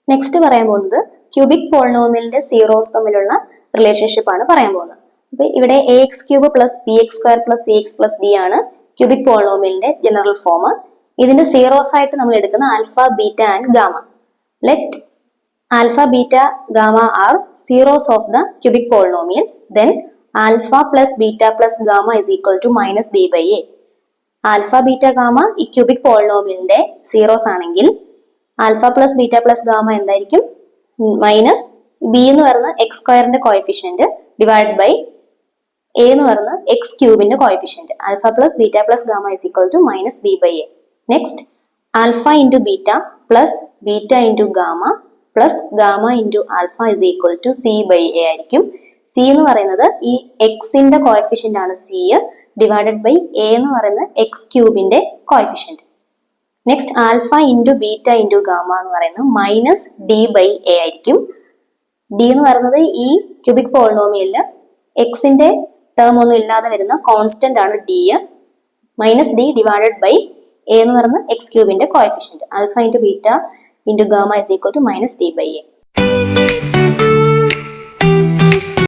Next പറയാൻ പോകുന്നത് cubic പോളിനോമിയലിന്റെ സീറോസ് തമ്മിലുള്ള റിലേഷൻഷിപ്പ് ആണ് പറയാൻ പോകുന്നത്. അപ്പൊ ഇവിടെ A X cube plus B X square plus C X plus D ആണ് ക്യൂബിക് പോളിനോമിയലിന്റെ ജനറൽ ഫോം. ഇതിന്റെ സീറോസ് ആയിട്ട് നമ്മൾ എടുക്കുന്ന alpha, beta and gamma. Let alpha, beta, gamma are zeros of the cubic polynomial. Then alpha plus beta plus gamma is equal to minus B by A. Alpha, beta, gamma ഈ cubic പോളിനോമിയലിന്റെ zeros ആണെങ്കിൽ alpha plus beta plus gamma എന്തായിരിക്കും? Minus B എന്ന് പറയുന്ന X സ്ക്വയറിന്റെ coefficient divide by A എന്ന് പറയുന്ന X ക്യൂബിന്റെ coefficient. Alpha plus beta plus gamma is equal to minus B by A. Next alpha into beta plus beta into gamma plus gamma into alpha is equal to C by A ആയിരിക്കും. C എന്ന് പറയുന്നത് ഈ എക്സിന്റെ coefficient ആണ് C, divided by A എന്ന് പറയുന്ന X ക്യൂബിന്റെ coefficient. Next alpha into beta into gamma എന്ന് പറയുന്നത് മൈനസ് ഡി ബൈ എ ആയിരിക്കും. ഡി എന്ന് പറയുന്നത് ഈ ക്യൂബിക് പോളിനോമിയലില് എക്സിന്റെ ടേം ഒന്നും ഇല്ലാതെ വരുന്ന കോൺസ്റ്റന്റ് ആണ് D. Minus D divided by A എന്ന് പറയുന്ന എക്സ് ക്യൂബിന്റെ coefficient. Alpha into beta into gamma is equal to minus D by A.